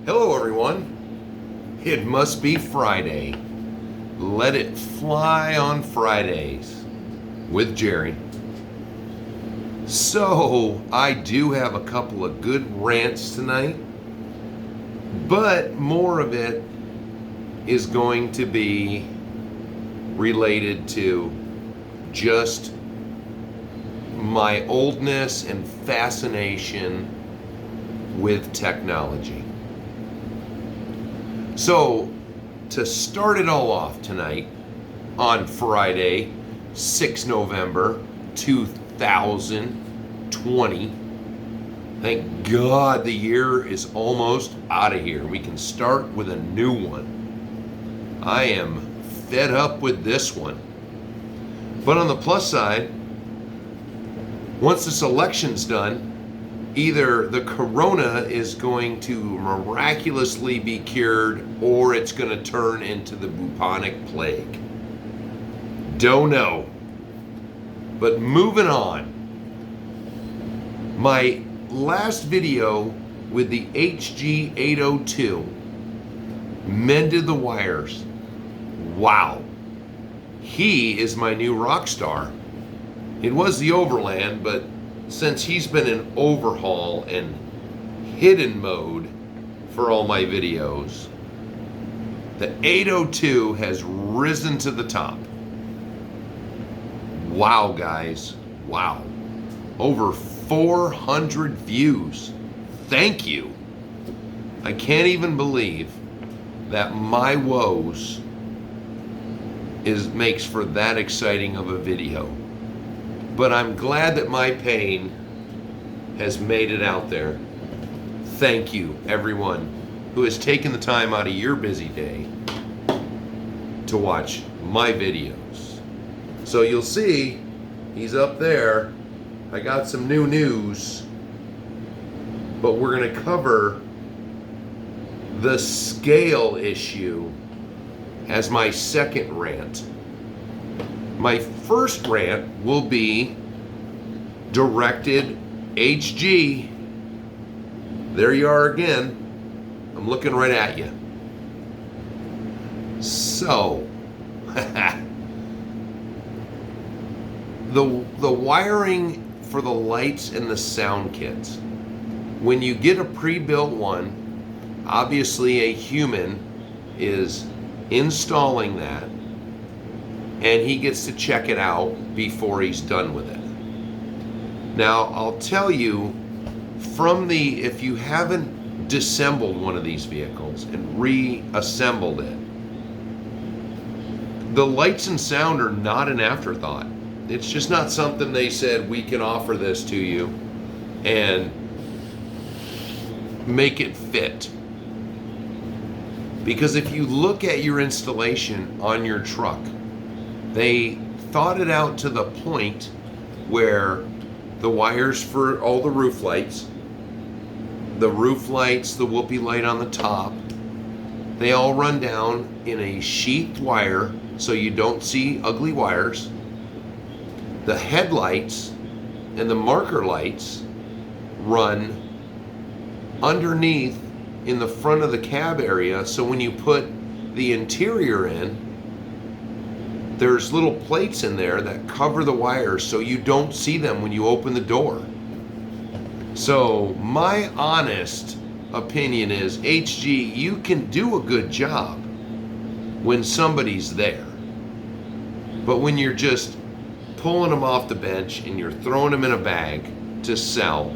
Hello, everyone. It must be Friday. Let it fly on Fridays with Gerry. So, I do have a couple of good rants tonight, but more of it is going to be related to just my oldness and fascination with technology. So, to start it all off tonight, on Friday, 6 November 2020, thank God the year is almost out of here. We can start with a new one. I am fed up with this one. But on the plus side, once this election's done, either the corona is going to miraculously be cured or it's going to turn into the bubonic plague. Don't know. But moving on. My last video with the HG802 mended the wires. Wow. He is my new rock star. It was the Overland, but since he's been in overhaul and hidden mode for all my videos, the 802 has risen to the top. Wow, guys. Wow. Over 400 views. Thank you. I can't even believe that my woes makes for that exciting of a video. But I'm glad that my pain has made it out there. Thank you, everyone who has taken the time out of your busy day to watch my videos. So you'll see, he's up there. I got some new news, but we're going to cover the scale issue as my second rant. My first rant will be directed HG. There you are again. I'm looking right at you. So, the wiring for the lights and the sound kits. When you get a pre-built one, obviously a human is installing that, and he gets to check it out before he's done with it. Now, I'll tell you, if you haven't disassembled one of these vehicles and reassembled it, the lights and sound are not an afterthought. It's just not something they said, we can offer this to you and make it fit. Because if you look at your installation on your truck, they thought it out to the point where the wires for all the roof lights, the whoopee light on the top, they all run down in a sheathed wire so you don't see ugly wires. The headlights and the marker lights run underneath in the front of the cab area, so when you put the interior in, there's little plates in there that cover the wires so you don't see them when you open the door. So my honest opinion is, HG, you can do a good job when somebody's there. But when you're just pulling them off the bench and you're throwing them in a bag to sell,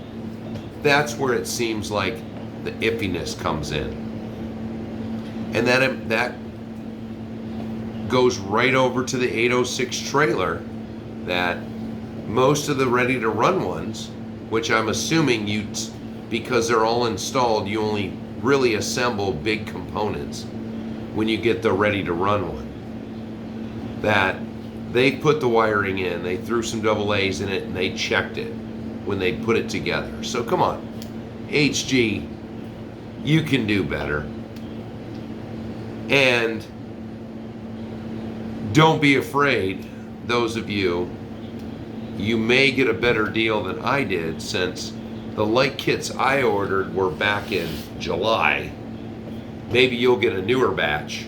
that's where it seems like the iffiness comes in. And that goes right over to the 806 trailer, that most of the ready to run ones, which I'm assuming because they're all installed, you only really assemble big components when you get the ready to run one. That they put the wiring in, they threw some double A's in it, and they checked it when they put it together. So come on, HG, you can do better. And don't be afraid, those of you may get a better deal than I did, since the light kits I ordered were back in July maybe you'll get a newer batch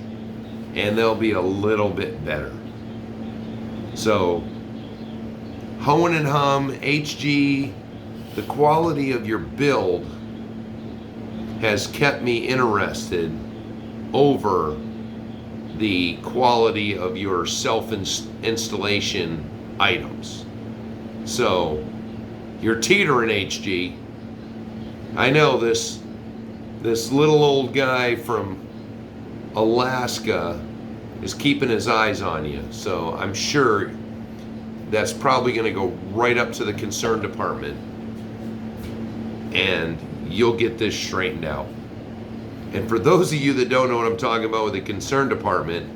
and they'll be a little bit better. So Hone and Hum, HG, the quality of your build has kept me interested over the quality of your self-installation items. So you're teetering, HG. I know this little old guy from Alaska is keeping his eyes on you. So I'm sure that's probably going to go right up to the concern department and you'll get this straightened out. And for those of you that don't know what I'm talking about with the concern department,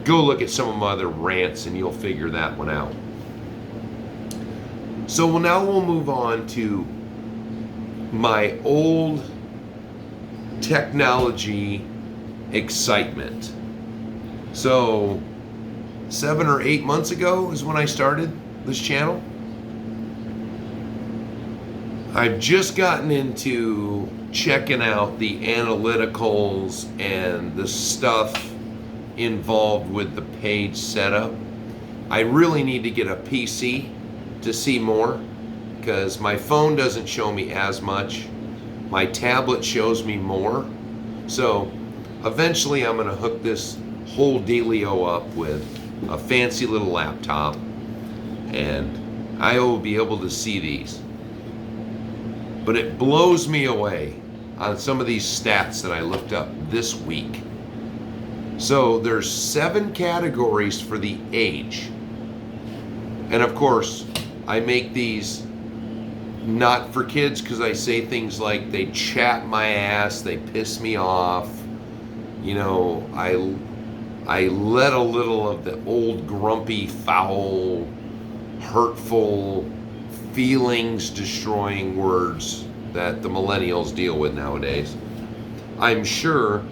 go look at some of my other rants and you'll figure that one out. So now we'll move on to my old technology excitement. So 7 or 8 months ago is when I started this channel. I've just gotten into checking out the analyticals and the stuff involved with the page setup. I really need to get a PC to see more because my phone doesn't show me as much. My tablet shows me more. So eventually I'm going to hook this whole dealio up with a fancy little laptop and I will be able to see these. But it blows me away on some of these stats that I looked up this week. So there's 7 categories for the age. And of course, I make these not for kids because I say things like they chat my ass, they piss me off. You know, I let a little of the old grumpy, foul, hurtful, feelings destroying words that the millennials deal with nowadays. I'm sure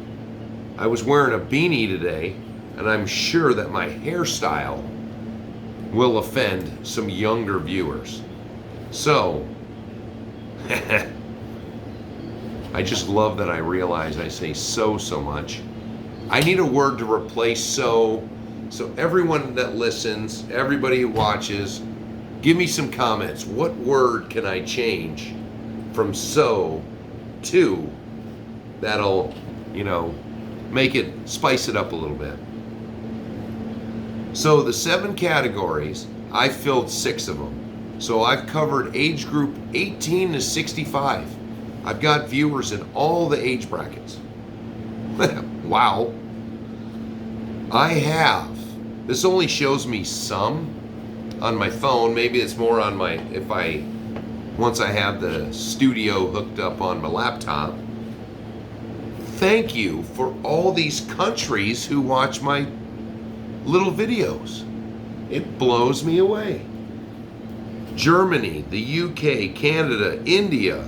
I was wearing a beanie today, and I'm sure that my hairstyle will offend some younger viewers. So, I just love that I realize I say so much. I need a word to replace so everyone that listens, everybody who watches, give me some comments. What word can I change from so to that'll, make it, spice it up a little bit? So the 7 categories, I filled 6 of them. So I've covered age group 18 to 65. I've got viewers in all the age brackets. Wow. I have. This only shows me some on my phone. Maybe it's more on my, once I have the studio hooked up on my laptop. Thank you for all these countries who watch my little videos. It blows me away. Germany, the UK, Canada, India,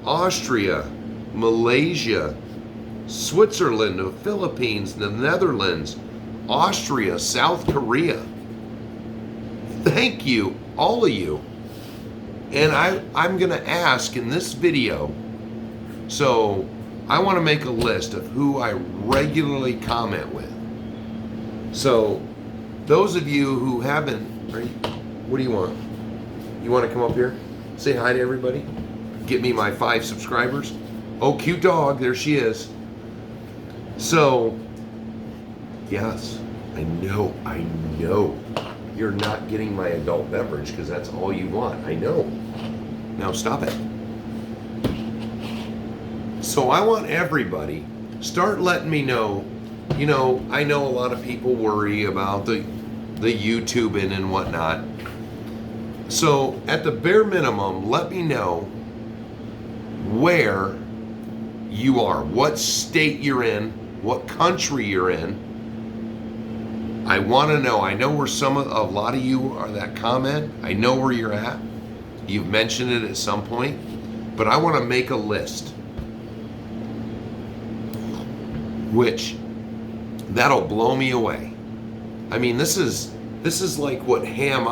Austria, Malaysia, Switzerland, the Philippines, the Netherlands, Austria, South Korea. Thank you, all of you. And I'm going to ask in this video, so I want to make a list of who I regularly comment with. So those of you who haven't, what do you want? You want to come up here? Say hi to everybody? Get me my 5 subscribers? Oh, cute dog, there she is. So, yes, I know you're not getting my adult beverage because that's all you want. I know. Now stop it. So I want everybody, start letting me know, I know a lot of people worry about the YouTubing and whatnot. So at the bare minimum, let me know where you are, what state you're in, what country you're in. I want to know. I know where a lot of you are that comment. I know where you're at. You've mentioned it at some point, but I want to make a list, which that'll blow me away. I mean, this is like what ham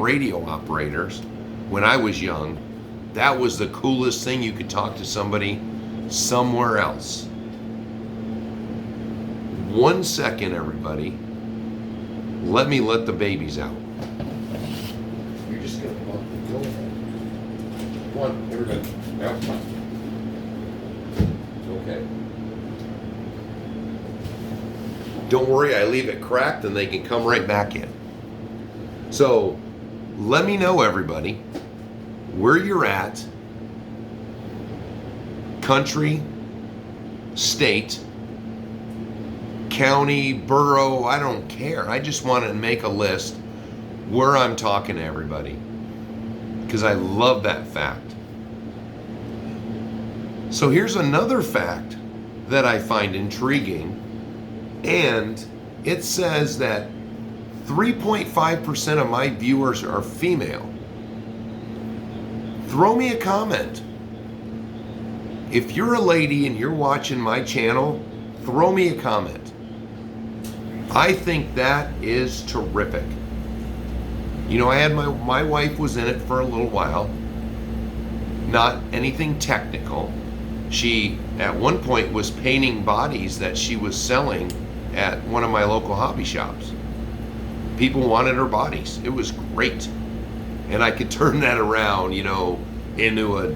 radio operators, when I was young, that was the coolest thing. You could talk to somebody somewhere else. 1 second, everybody. Let me let the babies out. You're just gonna go ahead. Come on, everybody. Out. Okay. Don't worry, I leave it cracked and they can come right back in. So, let me know, everybody, where you're at, country, state, county, borough, I don't care. I just want to make a list where I'm talking to everybody, because I love that fact. So here's another fact that I find intriguing, and it says that 3.5% of my viewers are female. Throw me a comment. If you're a lady and you're watching my channel, throw me a comment. I think that is terrific. You know, I had my wife was in it for a little while. Not anything technical. She, at one point, was painting bodies that she was selling at one of my local hobby shops. People wanted her bodies. It was great. And I could turn that around, you know, into a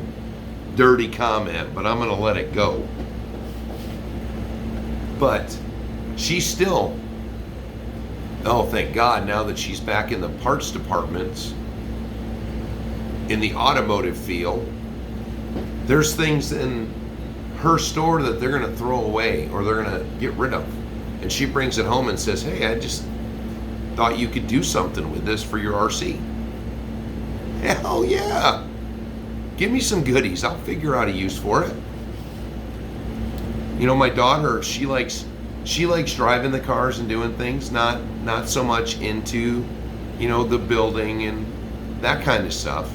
dirty comment, but I'm going to let it go. But she's still, oh, thank God, now that she's back in the parts departments, in the automotive field, there's things in her store that they're going to throw away or they're going to get rid of. And she brings it home and says, hey, I just thought you could do something with this for your RC. Hell yeah. Give me some goodies. I'll figure out a use for it. You know, my daughter, she likes driving the cars and doing things, not so much into, you know, the building and that kind of stuff.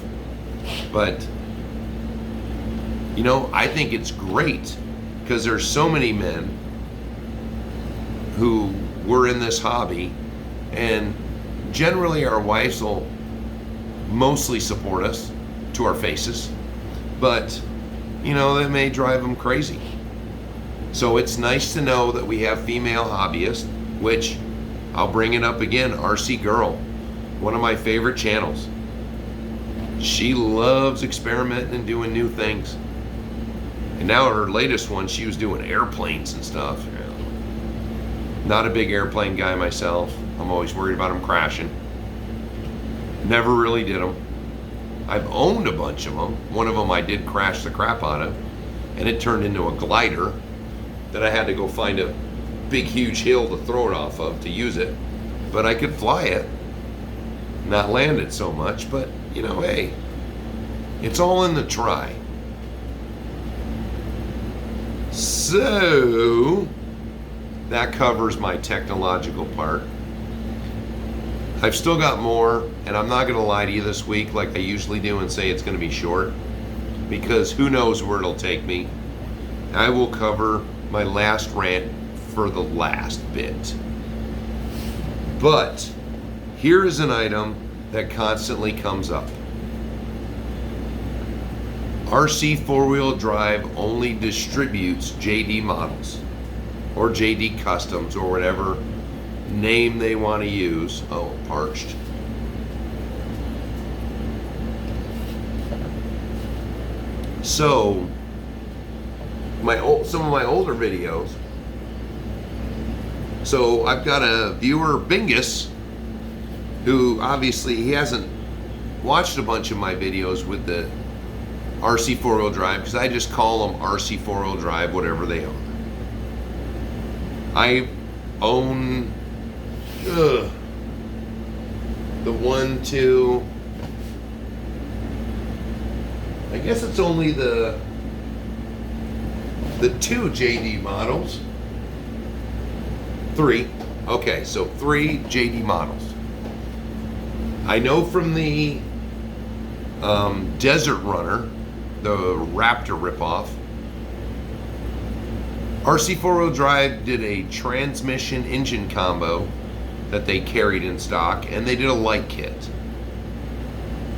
But, you know, I think it's great because there's so many men who were in this hobby, and generally our wives will mostly support us to our faces, but you know, that may drive them crazy. So it's nice to know that we have female hobbyists, which I'll bring it up again, RC Girl, one of my favorite channels. She loves experimenting and doing new things. And now her latest one, she was doing airplanes and stuff. Not a big airplane guy myself. I'm always worried about them crashing. Never really did them. I've owned a bunch of them. One of them I did crash the crap out of, and it turned into a glider that I had to go find a big, huge hill to throw it off of to use it. But I could fly it, not land it so much, but you know, hey, it's all in the try. So that covers my technological part. I've still got more, and I'm not going to lie to you this week like I usually do and say it's going to be short, because who knows where it'll take me. I will cover my last rant for the last bit. But here is an item that constantly comes up. RC 4-wheel drive only distributes JD models or JD customs or whatever name they want to use. Oh, parched. So some of my older videos. So I've got a viewer, Bingus, who obviously he hasn't watched a bunch of my videos with the RC 4-wheel drive, because I just call them RC 4-wheel drive, whatever they are. I own the 1, 2, I guess it's only the 2 JD models. 3. Okay, so 3 JD models. I know from the Desert Runner, the Raptor ripoff, RC 4-wheel drive did a transmission engine combo that they carried in stock, and they did a light kit.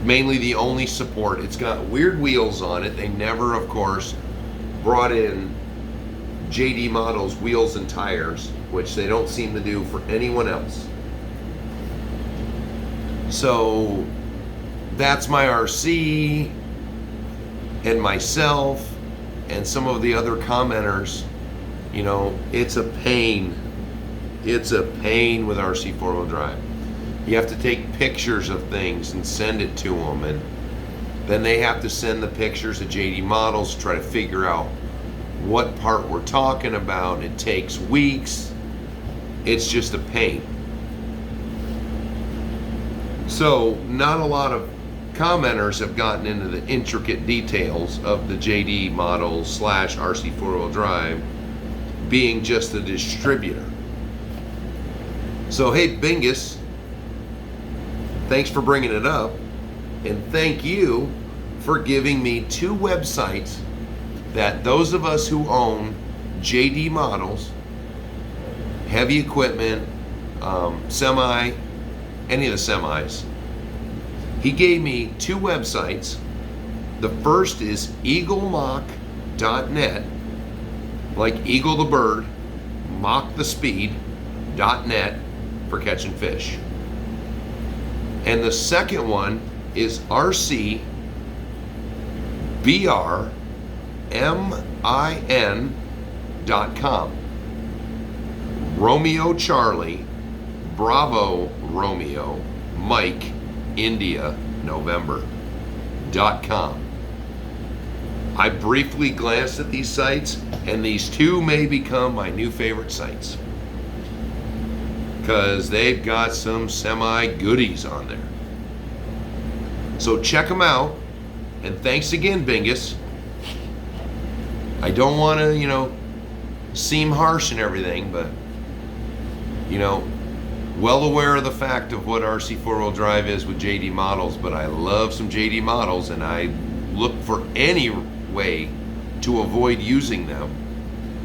Mainly the only support. It's got weird wheels on it. They never, of course, brought in JD Models wheels and tires, which they don't seem to do for anyone else. So that's my RC and myself and some of the other commenters. You know, it's a pain. It's a pain with RC four-wheel drive. You have to take pictures of things and send it to them, and then they have to send the pictures of JD Models to try to figure out what part we're talking about. It takes weeks. It's just a pain. So not a lot of commenters have gotten into the intricate details of the JD Models / RC four-wheel drive being just a distributor. So hey, Bingus, thanks for bringing it up, and thank you for giving me 2 websites that those of us who own JD Models, heavy equipment, semi, any of the semis, he gave me 2 websites. The first is eaglemock.net, like Eagle the bird, mock the speed.net for catching fish. And the second one is rcbrmin.com. Romeo Charlie, Bravo Romeo, Mike, India, November.com. I briefly glanced at these sites, and these 2 may become my new favorite sites, because they've got some semi goodies on there. So check them out, and thanks again, Bingus. I don't want to, seem harsh and everything, but, well aware of the fact of what RC four-wheel drive is with JD Models, but I love some JD Models, and I look for any way to avoid using them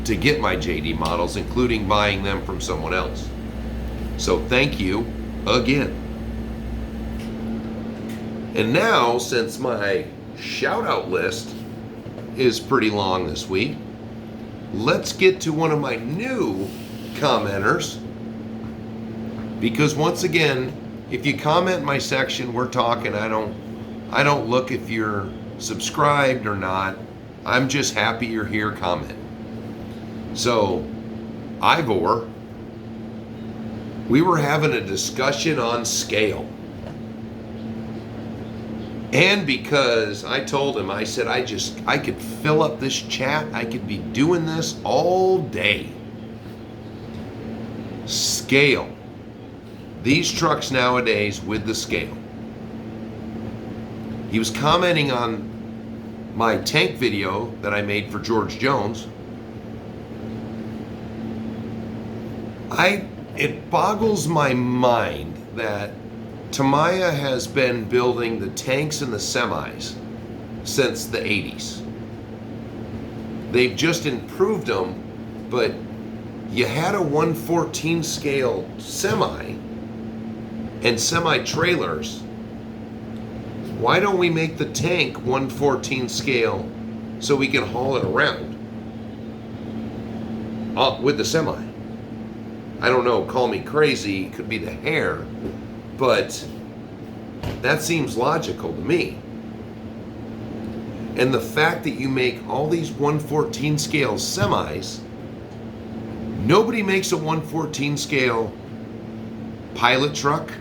to get my JD Models, including buying them from someone else. So thank you again. And now, since my shout out list is pretty long this week, let's get to one of my new commenters. Because once again, if you comment in my section, we're talking. I don't look if you're subscribed or not. I'm just happy you're here commenting. So, Ivor, we were having a discussion on scale. And because I told him, I said, I could fill up this chat. I could be doing this all day. Scale. These trucks nowadays with the scale. He was commenting on my tank video that I made for George Jones. It boggles my mind that Tamiya has been building the tanks and the semis since the 80s. They've just improved them, but you had a 1/14 scale semi and semi-trailers. Why don't we make the tank 1/14 scale so we can haul it around with the semi? I don't know, call me crazy, it could be the hair, but that seems logical to me. And the fact that you make all these 1/14 scale semis, nobody makes a 1/14 scale pilot truck,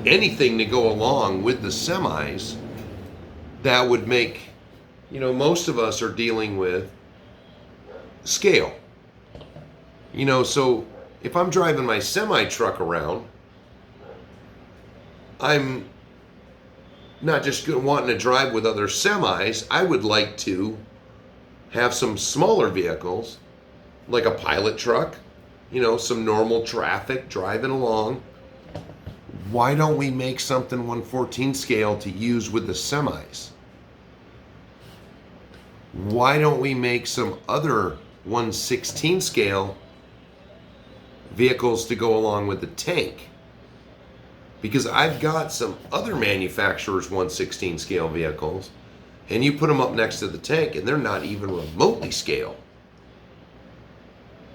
anything to go along with the semis that would make, most of us are dealing with scale. So if I'm driving my semi truck around, I'm not just wanting to drive with other semis. I would like to have some smaller vehicles, like a pilot truck, some normal traffic driving along. Why don't we make something 1/14 scale to use with the semis? Why don't we make some other 1/16 scale vehicles to go along with the tank? Because I've got some other manufacturers' 1/16 scale vehicles and you put them up next to the tank, and they're not even remotely scale.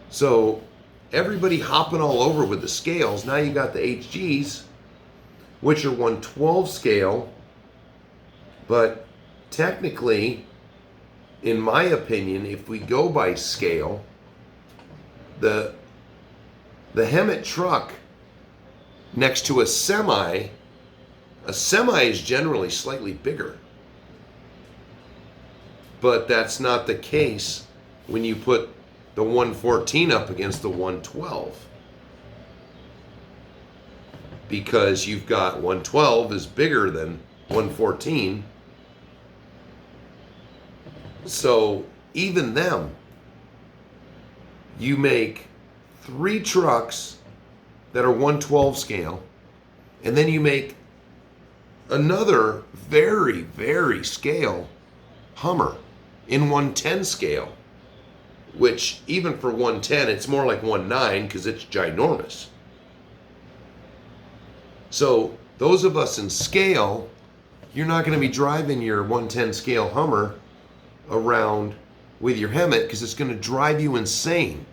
So everybody hopping all over with the scales. Now you got the HGs, which are 112 scale, but technically, in my opinion, if we go by scale, the Hemet truck next to a semi is generally slightly bigger. But that's not the case when you put the 114 up against the 112. Because you've got 112 is bigger than 114. So even them, you make 3 trucks that are 112 scale, and then you make another very, very scale Hummer in 110 scale, which even for 110, it's more like 19 because it's ginormous. So those of us in scale, you're not going to be driving your 110 scale Hummer around with your Hemet because it's going to drive you insane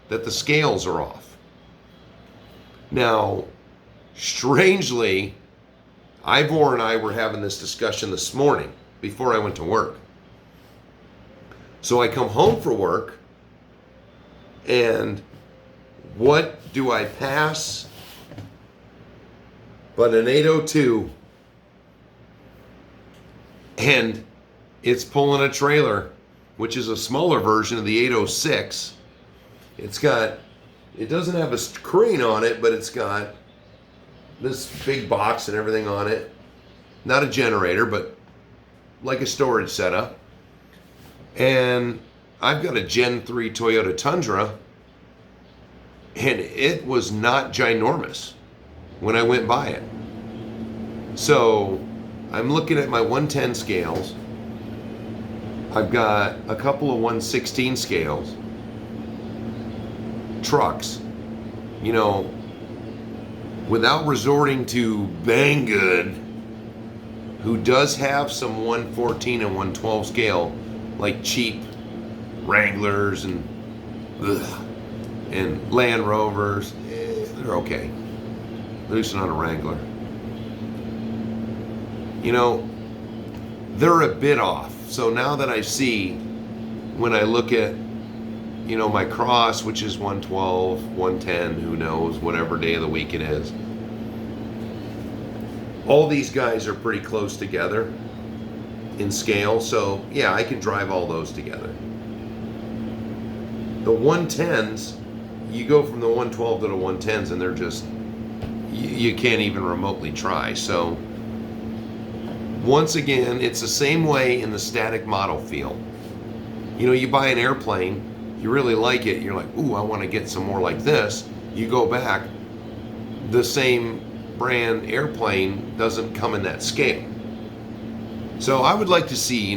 that the scales are off. Now, strangely, Ivor and I were having this discussion this morning before I went to work. So I come home for work, and what do I pass but an 802? And it's pulling a trailer, which is a smaller version of the 806. It doesn't have a crane on it, but it's got this big box and everything on it. Not a generator, but like a storage setup. And I've got a Gen 3 Toyota Tundra, and it was not ginormous when I went by it. So I'm looking at my 110 scales. I've got a couple of 116 scales, trucks, without resorting to Banggood, who does have some 114 and 112 scale, like cheap Wranglers and Land Rovers. They're okay. At least not a Wrangler. They're a bit off. So now that I see, when I look at, my Cross, which is 112, 110, who knows, whatever day of the week it is. All these guys are pretty close together in scale. So yeah, I can drive all those together. The 110s, you go from the 112 to the 110s and they're just, you can't even remotely try. So once again, it's the same way in the static model field. You buy an airplane, you really like it, you're like, ooh, I want to get some more like this. You go back, the same brand airplane doesn't come in that scale. So I would like to see,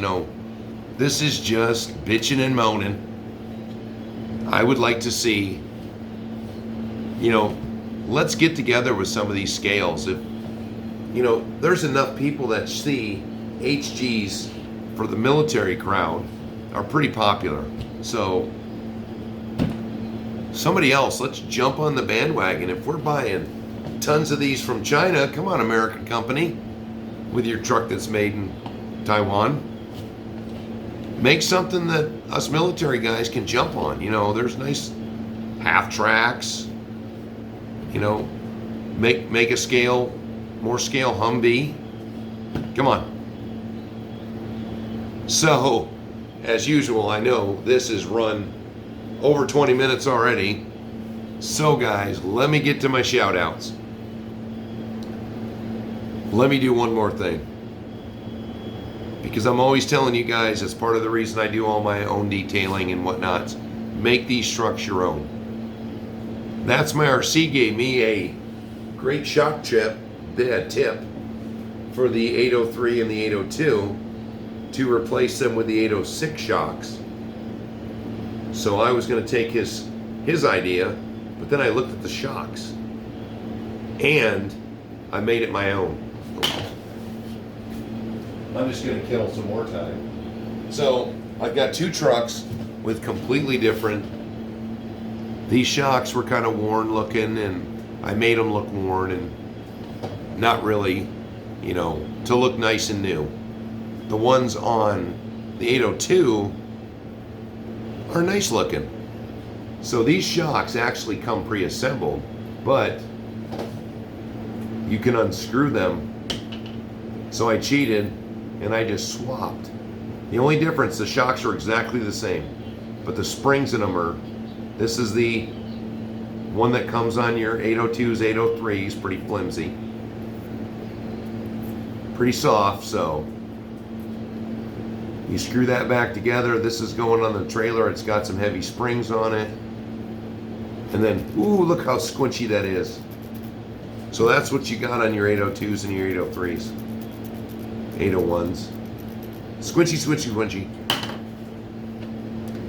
this is just bitching and moaning. I would like to see, let's get together with some of these scales. If, there's enough people that see HGs for the military crowd are pretty popular. So somebody else, let's jump on the bandwagon. If we're buying tons of these from China, come on, American company, with your truck that's made in Taiwan. Make something that us military guys can jump on. There's nice half tracks. Make a scale, more scale Humvee. Come on. So, as usual, I know this is run over 20 minutes already. So guys, let me get to my shout outs. Let me do one more thing. Because I'm always telling you guys, as part of the reason I do all my own detailing and whatnot, make these trucks your own. That's my RC gave me a great shock tip for the 803 and the 802 to replace them with the 806 shocks. So I was going to take his idea, but then I looked at the shocks and I made it my own. I'm just going to kill some more time. So I've got two trucks with completely different. These shocks were kind of worn looking, and I made them look worn and not really, you know, to look nice and new. The ones on the 802 are nice looking. So these shocks actually come pre-assembled, but you can unscrew them. So I cheated and I just swapped. The only difference, the shocks are exactly the same, but the springs in them are, this is the one that comes on your 802s, 803s, pretty flimsy. Pretty soft, so you screw that back together. This is going on the trailer. It's got some heavy springs on it. And then, ooh, look how squinchy that is. So that's what you got on your 802s and your 803s. 801s. Squinchy, squinchy, squinchy.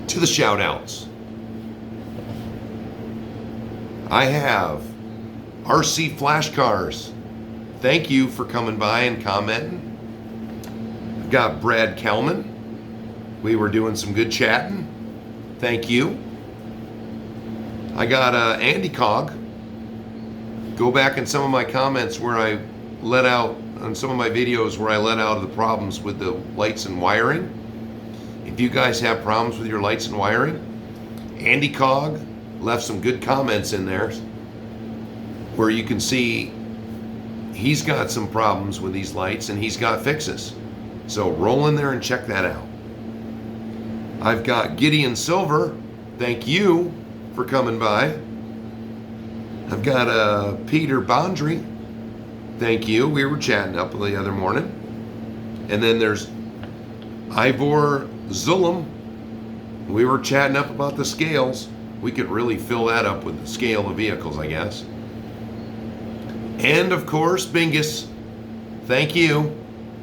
To the shout outs. I have RC Flash Cars. Thank you for coming by and commenting. I've got Brad Kelman. We were doing some good chatting. Thank you. I got Andy Cog. Go back in some of my comments where I let out, on some of my videos where I let out the problems with the lights and wiring. If you guys have problems with your lights and wiring, Andy Cog left some good comments in there where you can see he's got some problems with these lights and he's got fixes. So roll in there and check that out. I've got Gideon Silver. Thank you for coming by. I've got Peter Bondry. Thank you. We were chatting up the other morning. And then there's Ivor Zulum. We were chatting up about the scales. We could really fill that up with the scale of vehicles, I guess. And of course, Bingus. Thank you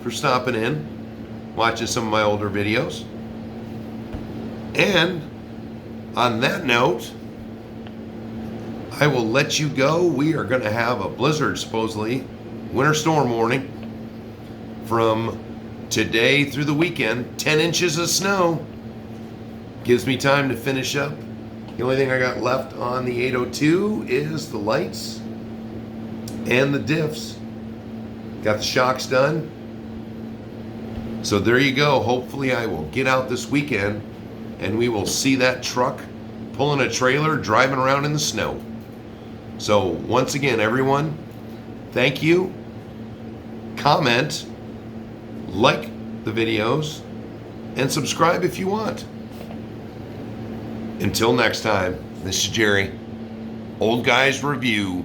for stopping in, watching some of my older videos. And on that note, I will let you go. We are going to have a blizzard, supposedly, winter storm warning from today through the weekend. 10 inches of snow. Gives me time to finish up. The only thing I got left on the 802 is the lights and the diffs. Got the shocks done. So there you go. Hopefully I will get out this weekend and we will see that truck pulling a trailer, driving around in the snow. So once again, everyone, thank you. Comment, like the videos, and subscribe if you want. Until next time, this is Gerry, Old Guys Review.